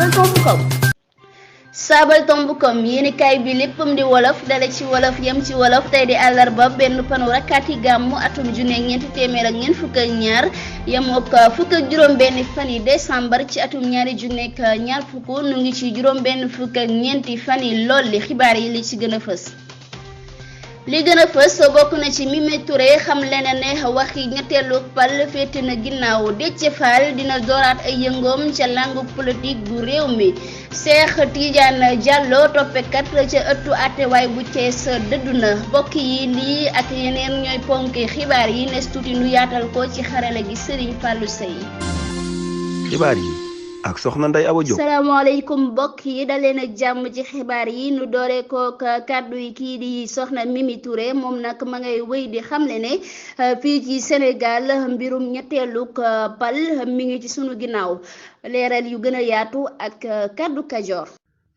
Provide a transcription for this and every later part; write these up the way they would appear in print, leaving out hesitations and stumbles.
sabaltombu.com. Sabaltombu.com yéeni kay bi léppam di wolof dale ci wolof yam ci wolof tey di àllarba benn panu rakkaati gàmmu atum junne ñeenti téeméer ak ñeent fukk ak ñaar yemook fukk ak juróom benn fan yi décembre ci atum ñaari junne ak ñaar fukk nu ngi ci juróom benn fukk ak ñeenti fan yi lool li xibaar yi li ci gën a fës. li gën a fës bokk na ci Mimi Touré xam leen ne waxi ñetteelu pal féete na ginnaaw Déthié Fall dina dooraat ay yëngoom ca langue politique bu réew mi Cheikh Tidiane Diallo toppekat ca ëttu àttewaay bu Thiès dëddu na bokk yi lii ak yeneen ñooy ponki xibaar yi nes tuuti nu yaatal ko ci xarala gi Serigne Fallou Seye. xibaar yi ak soxna Ndeye Awa Diop. salaamaaleykum mbokk yi daleen ak jàmm ci xibaar yi nu doore kook kàddu yi kii di soxna Mimi Touré moom nag ma ngay wéy di xamle ne fii ci Sénégal mbirum ñetteeluk pal mi ngi ci sunu ginnaaw leeral yu gën a yaatu ak kàddu Kajoor.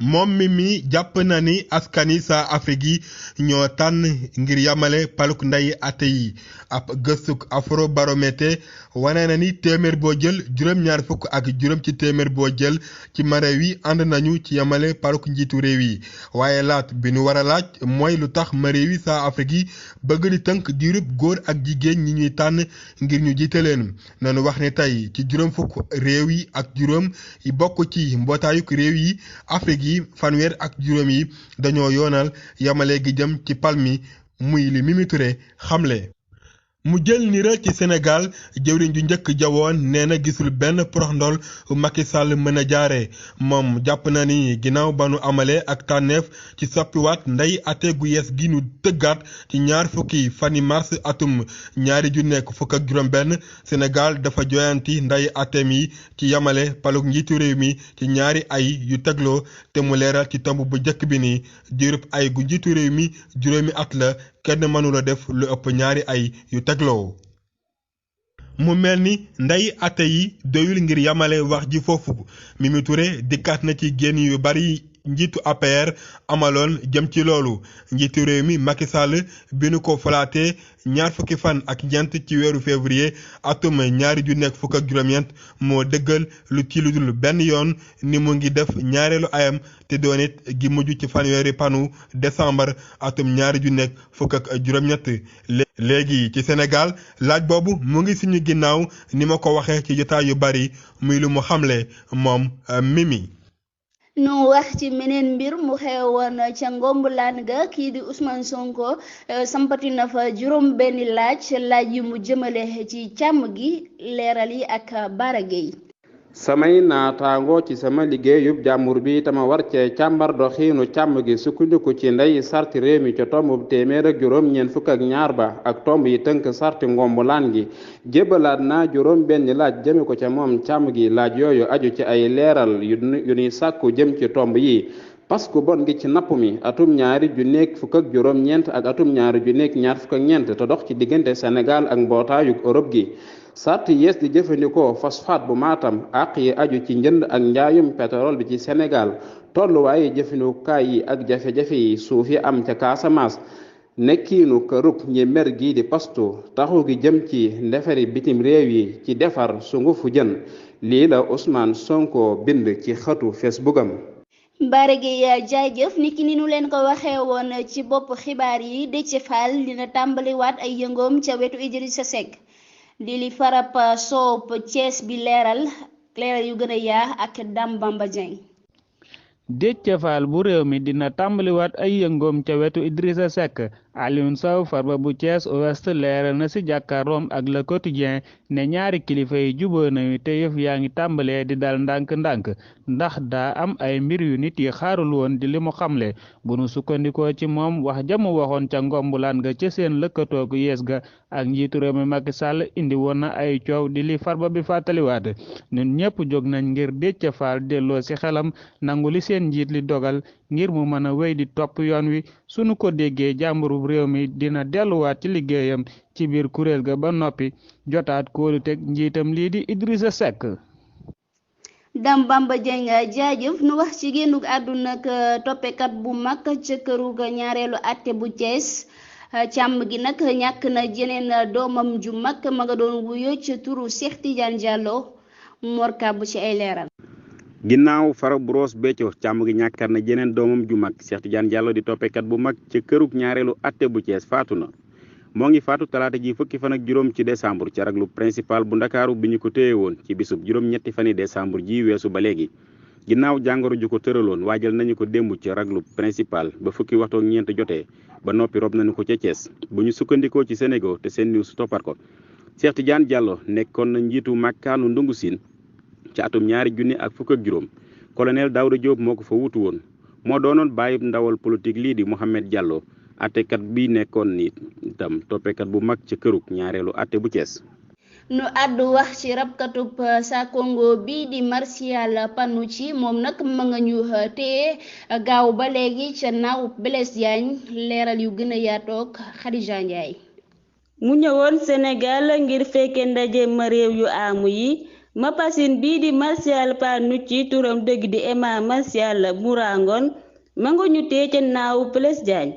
moom Mimi jàpp na ni askani sa Afrique yi ñoo tànn ngir yamale paluk ndey ate yi ab gëstuk Afrobaromètre wane na ni téeméer boo jël juróom-ñaar fukk ak juróom ci téeméer boo jël ci mareew yi ànd nañu ci yamale paluk njiitu réew yi waaye laat bi nu war a laaj mooy lu tax mareew yi sa Afrique yi bëgg di tënk diirub góor ak jigéen ñi ñuy tànn ngir ñu jiite leen nanu wax ne tey ci juróom fukk réew yi ak juróom yi bokk ci mbootaayuk réew yi Afrique yi fanweer ak juróom yi dañoo yoonal yamale gi jëm ci pal mi muy li Mimi Touré xamle mu jël nira ci Sénégal jëwriñ ju njëkk jawoon nee na gisul benn poroxndol Macky Sall mën a jaare moom jàpp na ni ginnaaw ba nu amalee ak tànneef ci soppiwaat ndey ate gu yees gi nu tëggaat ci ñaar fukki fani mars atum ñaari ju nekk fukk ak juróom benn Sénégal dafa joyanti ndey ateem yi ci yamale paluk njiitu réew mi ci ñaari ay yu tegloo te mu leeral ci tomb bu njëkk bi ni diirub ay gu njiitu réew mi juróomi at la kenn mënula def lu ëpp ñaari ay yu tegloo mu mel ni ndey ate yi doyul ngir yamale wax ji foofu Mimi Touré dikkaat na ci génn yu bari njiitu APR amaloon jëm ci loolu njiitu réew mi Macky Sall bi nu ko falaatee ñaar fukki fan ak ñeent ci weeru février atum ñaari ju nekk fukk ak juróom-ñeent moo dëggal lu ci lu dul benn yoon ni mu ngi def ñaareelu ayam te doon it gi mujj ci fanweeri panu décembre atum ñaari ju nekk fukk ak juróom-ñett léegi ci Sénégal laaj boobu mu ngi suñu ginnaaw ni ma ko waxee ci jotaay yu bari muy lu mu xamle moom Mimi. nu wax ci meneen mbir mu xewoon ca ngombulaan ga kii di Ousmane Sonko sampati na fa juróom benn laaj yu mu jëmale ci càmm gi leeral yi ak Bara Gueye. samay naataango ci sama liggéeyub jàmbur bi tama war cee càmbar doxiinu càmm gi sukkandiku ci ndey sarti réew mi ca tomb téeméer ak juróom ñeent fukk ak ñaar ba ak tomb yi tënk sarti ngombulaan gi jébbalaat naa juróom benn laaj jëme ko ca moom càmm gi laaj yooyu aju ci ay leeral yu ñuy sàkku jëm ci tomb yi parce que bon gi ci napp mi atum ñaari ju nekk fukk ak juróom ñeent ak atum ñaari ju nekk ñaar fukk ak ñeent te dox ci diggante Sénégal ak mbootaayug Europe gi sart yees di jëfandikoo phosphate bu Matam àq yi aju ci njënd ak njaayum pétrole bi ci Sénégal tolluwaaye jëfandikukaay yi ak jafe-jafe yi suuf yi am ca Casamance nekkiinu kërug ñi mer gii di pastu taxu gi jëm ci ndefari bitim réew yi ci defar sungufu jën lii la Ousmane Sonko bind ci xëtu Facebookam. Bara Gueye jaajëf niki ni nu leen ko waxee woon ci bopp xibaar yi Déthié Fall dina tàmbaliwaat ay yëngoom ca wetu Idrissa Seck di li farap soob Thiès bi leeral yu gën a yaa ak Dame Bamba Dieng. Déthié Fall bu réew mi dina tàmbaliwaat ay yëngoom ca wetu Idrissa Seck Alioune Sow Farba bu Thiès Ouest leeral na ci jàkkaarloom ak Le Quotidien ne ñaari kilifa yi juboo nañu te yëf yaa ngi tàmbalee di dal ndànk-ndànk ndax daa am ay mbir yu nit yi xaarul woon di li mu xamle bu nu sukkandikoo ci moom wax jamu waxoon ca ngombulaan ga ca seen lëkkatoog yees ga ak njiitu réew mi Macky Sall indi woon na ay coow di li Farba bi fàttaliwaat ñun ñëpp jóg nañ ngir Déthié Fall delloo ci xelam nangu li seen njiit li dogal ngir mu mën a wéy di topp yoon wi sunu ko déggee jàmburu réew mi dina delluwaat ci liggéeyam ci biir kuréel ga ba noppi jotaat kóoluteg njiitam lii di Idrissa Seck. Dame Bamba Dieng jaajëf nu wax ci génnug àdduna ak toppekat bu mag ca këru ñaareelu àtte bu Thiès càmm gi nag ñàkk na jeneen doomam ju mag ma nga doon wuyoo ci turu Cheikh Tidiane Diallo Morka bu ci ay leeral. ginnaaw fara bu Ross Béthio càmm gi ñàkkar na jeneen doomam ju mag Cheikh Tidiane Diallo di toppekat bu mag ca kërug ñaareelu atte bu Thiès faatu na moo ngi faatu talaata ji fukki fan ak juróom ci décembre ci raglu principal bu ndakaaru bi ñu ko téye woon ci bisub juróom-ñetti fani décembre ji weesu ba léegi ginnaaw jàngoro ju ko tëraloon waajal nañu ko démb ci raglu principal ba fukki waxtu ak ñeent jotee ba noppi rob nañu ko ca Thiès bu ñu sukkandikoo ci Sénégal te seen news toppar ko Cheikh Tidiane Diallo nekkoon na njiitu màkkaanu Ndungu Siin ci atum 2015 colonel Daouda Diop moo ko fa wutu woon moo doonoon bàyyi ndawal politique lii di Mohamed Diallo attekat bi nekkoon ni itam toppekat bu mag ca kërug ñaareelu atte bu Thiès. nu àddu wax ci rabkatub sa Congo bi di Martial Panucci moom nag ma nga ñu téye gaaw ba léegi ca naaw Blaise Diagne leeral yu gën a yaatoog Khadija Ndiaye. mu ñëwoon Sénégal ngir fekke ndaje ma réew yu aamu yi mapasin bii di Martial Panucci turam dëgg di Emma Martial Mourangon ma nga ñu téye ca naaw Blaise Diagne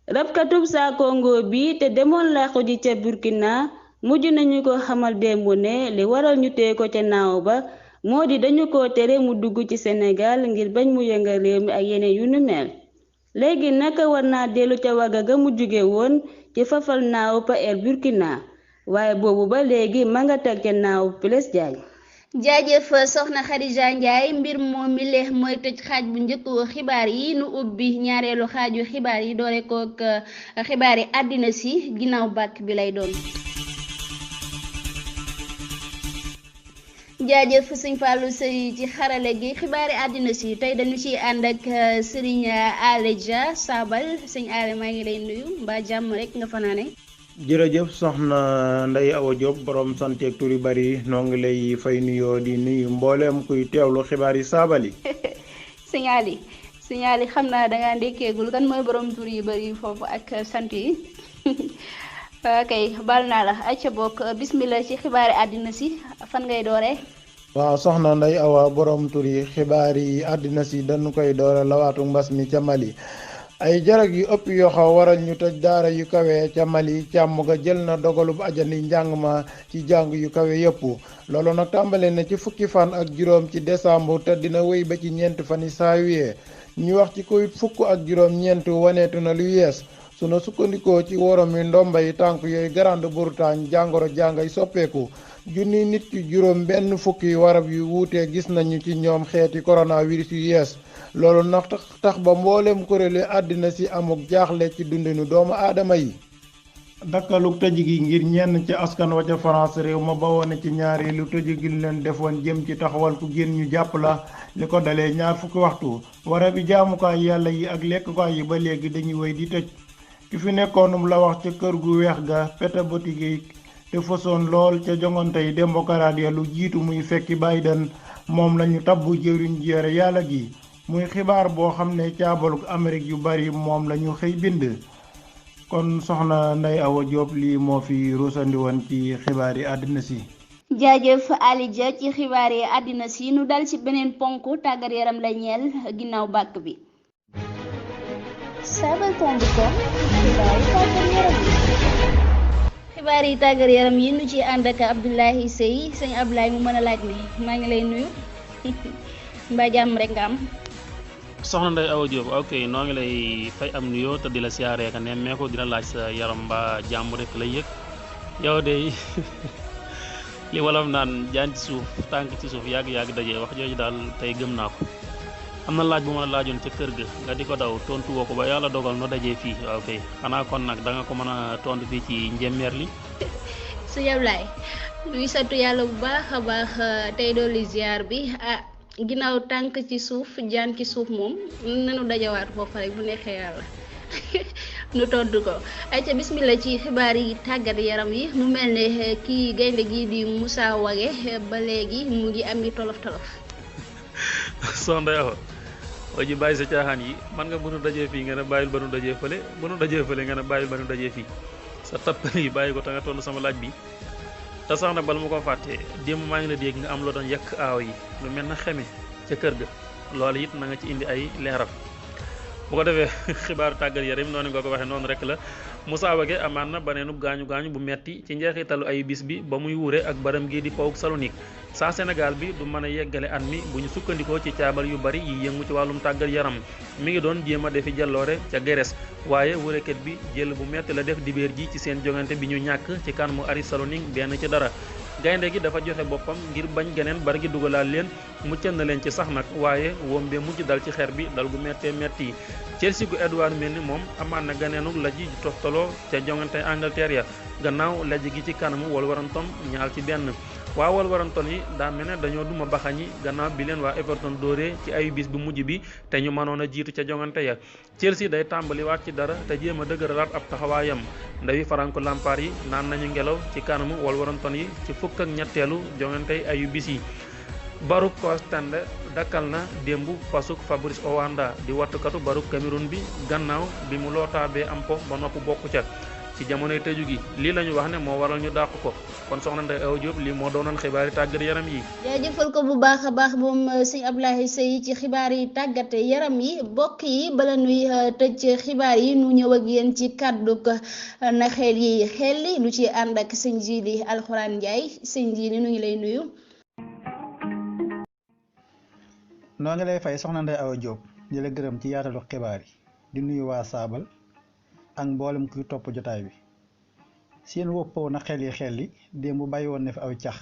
rabkatub sa Congo bi te demoon làqu ji ca Burkina mujj nañu ko xamal démb ne li waral ñu téye ko ca naaw ba moo di dañu ko tere mu dugg ci Sénégal ngir bañ mu yëngal réew mi ak yeneen yu nu mel léegi naka war naa dellu ca wagga ga mu jóge woon ci fafal naaw pa Air Burkina waaye boobu ba léegi ma nga teg ca naaw Blaise Diagne. jaajëf soxna Khadija Ndiaye mbir moom mi le mooy tëj xaaj bu njëkk xibaar yi nu ubbi ñaareelu xaaju xibaar yi doore kook xibaar yi àddina si ginnaaw bàkk bi lay doon. jaajëf sëñ Fallou Sey ci xarale gi xibaari àddina si tey dañu ciy ànd ak Serigne Aleja Sabal sëñ Ale maa ngi lay nuyu mbaa jàmm rek nga fanaane. jërëjëf soxna Ndeye Awa Diop borom santeeg tur yu bari noo ngi lay fay nuyoo di nuyu mbooleem kuy teewlu xibaar yi saabali. sëñ Ali xam naa dangaa ndékkeegul kan mooy borom tur yu bari foofu ak sant yi. kay bal naa la acca bokk bismillah ci xibaari àddina si fan ngay dooree. waaw soxna Ndeye Awa borom tur yi xibaar yi àddina si dañu koy doore lawaatu mbas mi ca Mali ay jarag yu ëpp yoo xaw waral ñu tëj daara yu kawe ca Mali càmm ga jël na dogalub ajandi njàng ma ci jàng yu kawe yëpp loolu nag tàmbale na ci fukki fan ak juróom ci décembre te dina wéy ba ci ñeent fan yi janvier ñu wax ci Covid fukk ak juróom ñeent waneetu na lu yees sunu sukkandikoo ci worom yi ndomba yi tànk yooyu Grande-Bretagne jàngoro jàngay soppeeku junni nit yu juróom benn fukki warab yu wuute gis nañu ci ñoom xeeti coronavirus yu yees loolu nag tax ba mboolem kuréelu àddina si amuk jaaxle ci dundinu doomu aadama yi. dakkaluk tëj gi ngir ñenn ci askan wa ca France réew ma bawoon ci ñaareelu tëj gi leen defoon jëm ci taxawal ku génn ñu jàpp la li ko dalee ñaar fukki waxtu warab yi jaamukaay yàlla yi ak lekkukaay yi ba léegi dañuy wéy di tëj. ki fi nekkoonum la wax ca kër gu weex ga peta botige te fasoon lool ca jongante yi démocratie lu jiitu muy fekki Biden moom lañu tabbu jëwriñ ji yore yàlla gi muy xibaar boo xam ne caabaluk Amérique yu bari moom lañu xëy bind kon soxna Ndeye Awa Diop lii moo fi ruusandi woon ci xibaar yi àddina si. jaajëf Ali Dia ci xibaar yi àddina si nu dal ci beneen ponk tàggat yaram la ñeel ginnaaw bàkk bi. Sabal.com xibaar yi tàggat yaram yi nu ci ànd ak Abdoulaye Sey sëñ Abdoulaye mu mën a laaj ne maa ngi lay nuyu mbaa jàmm rek nga am. soxna Ndeye Awa Diop ok noo ngi lay fay am nuyoo te di la siyaaree ka nemmeeku dina laaj sa yaram mbaa jàmm rek lay yëg yow de li wolof naan jaan ci suuf tànk ci suuf yàgg daje wax jooju daal tey gëm naa ko. am na laaj bu ma la laajoon ca kër ga nga di ko daw tontu woo ko ba yàlla dogal no dajee fii waaw kay xanaa kon nag da nga ko mën a tontu fii ci njemmeer li. sëñ Ablaye luy sattu yàlla bu baax a baax tey dolli ziar bi ginnaaw tànk ci suuf jaan ci suuf moom nanu dajawaat foofu rek bu neexee yàlla nu tontu ko ayca bismillah ci xibaar yi tàggat yaram yi mu mel ne kii gaynde gi di Moussa Wagué ba léegi mu ngi am tolof soxna Awa oo ji bàyyi sa caaxaan yi man nga bu nu dajee fii nga ne bàyyil ba nu dajee fële bu nu dajee fële nga ne bàyyil ba nu dajee fii sa tappale yi bàyyi ko te nga tontu sama laaj bi te sax na bala ma ko fàttee démb maa ngi la dégg nga am loo doon yàq aaw yi lu mel na xeme ca kër ga loolu it na nga ci indi ay leeral bu ko defee xibaaru tàggat yaram noonu nga ko waxee noonu rek la Moussa Wagué amaan na baneenub gaañu bu metti ci njeexitalu ay bis bi ba muy wuure ak baram gi di PAOK Salonique saa Sénégal bi du mën a yeggale at mi bu ñu sukkandikoo ci caabal yu bari yi yëngu ci wàllum tàggat yaram mi ngi doon jéem a defi jalloore ca Grèce waaye wuurekat bi jël bu metti la def dibéer ji ci seen jongante bi ñu ñàkk ci kanamu Aris Salonique benn ci dara gaynde gi dafa joxe boppam ngir bañ geneen bari gi dugalaal leen muccal na leen ci sax nag waaye wombe mujj dal ci xeer bi dal gu méttee métti Chelsea gu Edouard Mendy moom amaan na ganeenu lajj ji toftaloo ca jongante Angleterre ya gannaaw lajj gi ci kanamu Wolverhampton ñaal ci benn waa Wolverhampton yi daa mel ne dañoo duma baxañi gannaaw bi leen waa Everton dóoree ci ayu bis bu mujj bi te ñu mënoon a jiitu ca jongante ya Chelsea day tàmbaliwaat ci dara te jéem a dëgëralaat ab taxawaayam ndawi Frank Lampard yi naan nañu ngelaw ci kanamu Wolverhampton yi ci fukk ak ñetteelu jongante ayu bis yi Baruk Kostende dakkal na démb pasuk Fabrice Owanda di wattukatu Baruk Cameroun bi gannaaw bi mu lootaabee am po ba nopp bokk ca ci jamonoy tëju gi lii la ñu wax ne moo waral ñu dàq ko kon soxna Ndeye Awa Diop lii moo doonoon xibaari tàggat yaram yi. jaajëfal ko bu baax a baax moom sëñ Ablaye Seye ci xibaar yi tàggat yaram yi bokk yi bala nuy tëj xibaar yi nu ñëw ak yéen ci kàddu na xel yi xelli lu ci ànd ak sëñ Jili Alxuraan Njaay sëñ Jili nu ngi lay nuyu. noo ngi lay fay soxna Ndeye Awa Diop di la gërëm ci yaatalu xibaar yi di nuyu waa Saabal ak mboolem kuy topp jotaay bi seen woppoo na xel yi démb bàyyi woon na fi aw cax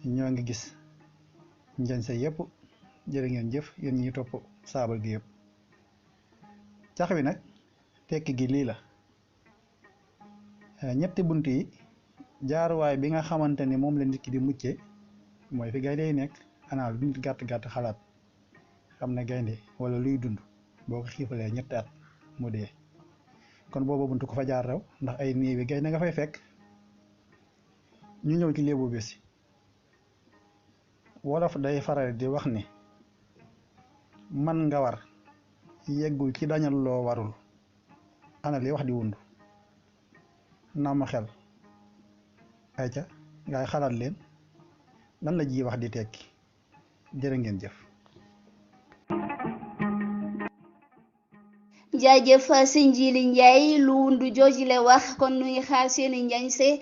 ñoo ngi gis njëñ sa yëpp jërë ngeen jëf yéen ñi topp Saabal gi yëpp cax wi nag tekki gi lii la ñetti bunt yi jaaruwaay bi nga xamante ni moom la nit ki di mucce mooy fi gaynde yi nekk xanaa lu nit gàtt xalaat xam ne gaynde wala luy dund boo ko xiifalee ñetti at mu dee kon booba buntu ko fa jaar raw ndax ay néewi gaynde nga fay fekk ñu ñëw ci léebu bés wolof day faral di wax ni man nga war yeggul ci dañal loo warul ana li wax di wundu naam xel ay ca ngay xalaat leen lan la ji wax di tekki jërë ngeen jëf jaajëf sëñ Jili Njaay lu wundu joojile wax kon nu ngi xaar seeni njañse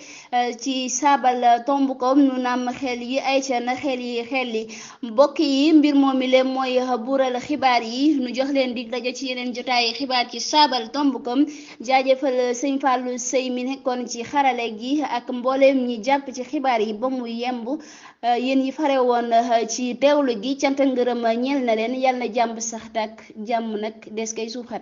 ci Saabal tomb ko nu naam xel yi ay ca na xel yi mbokk yi mbir moomi leen mooy buural xibaar yi nu jox leen dig daje ci yeneen jotaayi xibaar ci Saabal tomb ko jaajëfal sëñ Fallou Sey mi nekkoon ci xarale gi ak mbooleem ñi jàpp ci xibaar yi ba mu yemb yéen yi fare woon ci teewlu gi cant ngërëm ñeel na leen yàlla na jàmm sax dak jàmm nag des koy suuxat